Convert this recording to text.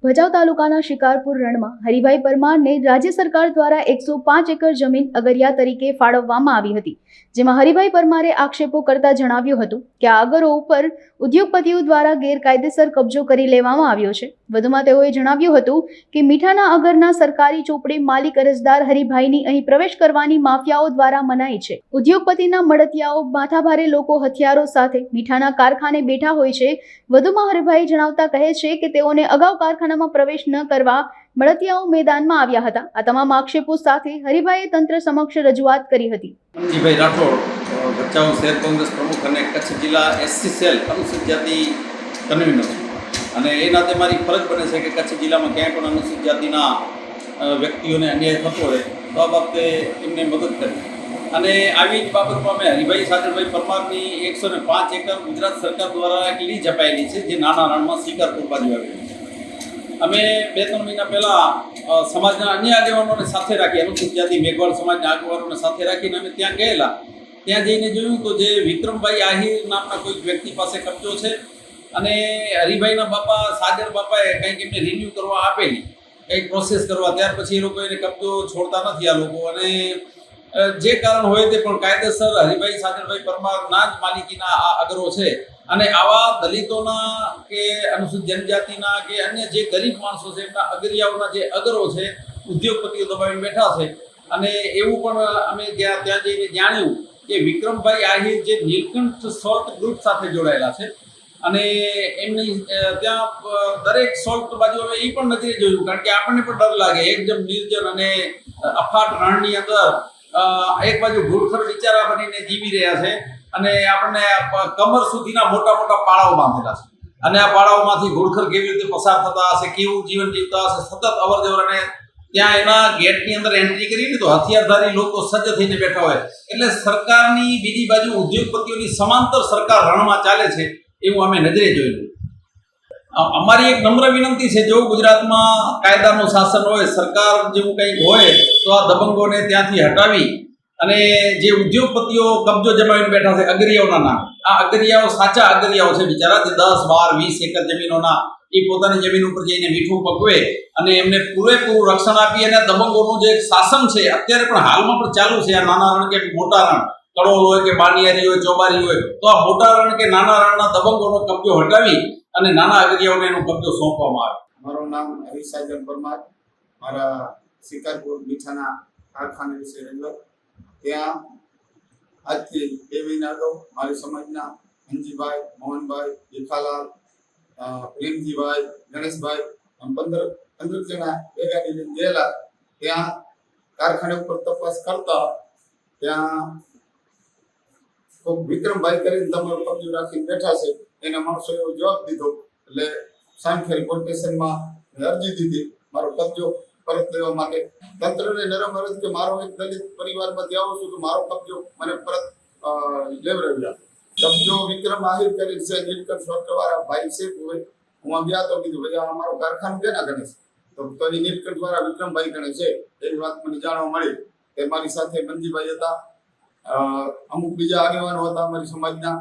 ભચાઉ તાલુકાના શિકારપુર રણમાં હરિભાઈ પરમારને રાજ્ય સરકાર દ્વારા 105 એકર જમીન અગરિયા તરીકે ફાળવવામાં આવી હતી, જેમાં હરિભાઈ પરમારે આક્ષેપો કરતા જણાવ્યું હતું કે આ અગરો ઉપર ઉદ્યોગપતિઓ દ્વારા ગેરકાયદેસર કબજો કરી લેવામાં આવ્યો છે। વધુમાં તેઓએ જણાવ્યું હતું કે મીઠાના અગરના સરકારી ચોપડે માલિક અરજદાર હરિભાઈની અહીં પ્રવેશ કરવાની માફિયાઓ દ્વારા મનાઈ છે। ઉદ્યોગપતિના મળતિયાઓ માથાભારે લોકો હથિયારો સાથે મીઠાના કારખાને બેઠા હોય છે। વધુમાં હરિભાઈ જણાવતા કહે છે કે તેઓને અગાઉ કારખાનામાં પ્રવેશ ન કરવા મળતિયાઓ મેદાનમાં આવ્યા હતા। આ તમામ આક્ષેપો સાથે હરિભાઈએ તંત્ર સમક્ષ રજૂઆત કરી હતી। મંજીભાઈ રાઠોડ, ભચાઉ શહેર કોંગ્રેસ પ્રમુખ અને કચ્છ જિલ્લા એસસી સેલ અનુસૂચિત જાતિ કન્વીનર છું અને એ નાતે મારી ફરજ બને છે કે કચ્છ જિલ્લામાં ક્યાંય પણ અનુસૂચિત જાતિના વ્યક્તિઓને અન્યાય થતો હોય તો આ બાબતે એમને મદદ કરી અને આવી જ બાબતમાં મેં હરિભાઈ સાગરભાઈ પરમારની 105 એકર ગુજરાત સરકાર દ્વારા એક લીઝ અપાયેલી છે, જે નાના રણમાં શિકારપુર બાજુ આવેલી છે। અમે 2-3 મહિના પહેલાં સમાજના અન્ય આગેવાનોને સાથે રાખી, અનુસૂચિત જાતિ મેઘવાળ સમાજના આગેવાનોને સાથે રાખીને અમે ત્યાં ગયેલા। ત્યાં જઈને જોયું તો જે વિક્રમભાઈ આહિર નામના કોઈ વ્યક્તિ પાસે કબજો છે અને હરિભાઈના બાપા સાગર બાપાએ કંઈક એમને રિન્યૂ કરવા આપેલી, કંઈક પ્રોસેસ કરવા, ત્યાર પછી એ લોકો એને કબજો છોડતા નથી આ લોકો અને જે કારણ હોય તે પણ કાયદેસર હરિભાઈ સાગરભાઈ પરમારના જ માલિકીના આ અગરો છે અને આવા દલિતોના કે અનુસૂચિત જનજાતિના કે અન્ય જે ગરીબ માણસો છે એમના અગરિયાઓના જે અગરો છે ઉદ્યોગપતિઓ દબાવીને બેઠા છે। અને એવું પણ અમે ત્યાં જઈને જાણ્યું કે વિક્રમભાઈ આહિર જે નીલકંઠ સોલ્ટ ગ્રુપ સાથે જોડાયેલા છે અને એમની ત્યાં દરેક સોલ્ટ બાજુ હવે એ પણ નજરે જોયું, કારણ કે આપણને પણ ડર લાગે, એકદમ નિર્જન અને અફાટ રણની અંદર એક બાજુ ઘૂડખર બિચારા બનીને જીવી રહ્યા છે અને આપણને કમર સુધીના મોટા મોટા પાળાઓ બાંધેલા છે અને આ પાળાઓમાંથી ઘૂડખર કેવી રીતે પસાર થતા હશે, કેવું જીવન જીવતા હશે, સતત અવર જવર અને ત્યાં એના ગેટની અંદર એન્ટ્રી કરીને તો હથિયારધારી લોકો સજ્જ થઈને બેઠા હોય, એટલે સરકારની બીજી બાજુ ઉદ્યોગપતિઓની સમાંતર સરકાર રણમાં ચાલે છે એવું અમે નજરે જોયું। અમારી એક નમ્ર વિનંતી છે, જો ગુજરાતમાં કાયદાનું શાસન હોય, સરકાર જેવું કંઈક હોય તો આ દબંગોને ત્યાંથી હટાવી અને જે ઉદ્યોગપતિઓ કબજો જમાવીને બેઠા છે અગરિયાઓના નામ, આ અગરિયાઓ સાચા અગરિયાઓ છે બિચારા, જે 10, 12, 20 એકર જમીનોના એ પોતાની જમીન ઉપર જઈને મીઠું પકવે અને એમને પૂરેપૂરું રક્ષણ આપી અને દબંગોનું જે શાસન છે અત્યારે પણ હાલમાં પણ ચાલુ છે। આ નાના રણ કે મોટા રણ, કડોલ હોય કે બાનિયારી હોય, ચોબારી હોય, તો આ મોટા રણ કે નાના રણના દબંગોનો કબજો હટાવી અને નાના અગરિયાઓને એનો કબજો સોંપવામાં આવે। મારું નામ હરિસાગર પરમાર, મારા શિકારપુર મીઠાના કારખાને વિશે રજૂઆત। ત્યાં આજથી 2 મહિના અગાઉ મારી સમાજના મંજીભાઈ, મોહનભાઈ, ભીખાલાલ, પ્રેમજીભાઈ, ગણેશભાઈ 15 જણા ભેગા થઈને ગયેલા। ત્યાં કારખાને ઉપર તપાસ કરતા ત્યાં કોઈ વિક્રમભાઈ કરીને તમારો કબજો રાખીને બેઠા છે, એને માણસો એવો જવાબ દીધો એટલે સામખેરી પોલીસ સ્ટેશનમાં અરજી દીધી મારો કબજો પરત લેવા માટે। તંત્રને નરમ અરજ કે મારો એક દલિત પરિવારમાંથી આવું છું તો મારો કબજો મને પરત લેવડાવ્યા। કબજો વિક્રમ આહિર કરી છે, નીલકંઠ સોલ્ટવાળા ભાઈ છે, હું ગયા તો કીધું ભાઈ આ મારો કારખાનું કેના ગણે છે, તો એ નીલકંઠ વાળા વિક્રમભાઈ ગણે છે એવી વાત મને જાણવા મળી। તે મારી સાથે મંજીભાઈ હતા, અમુક બીજા આગેવાનો હતા અમારી સમાજના,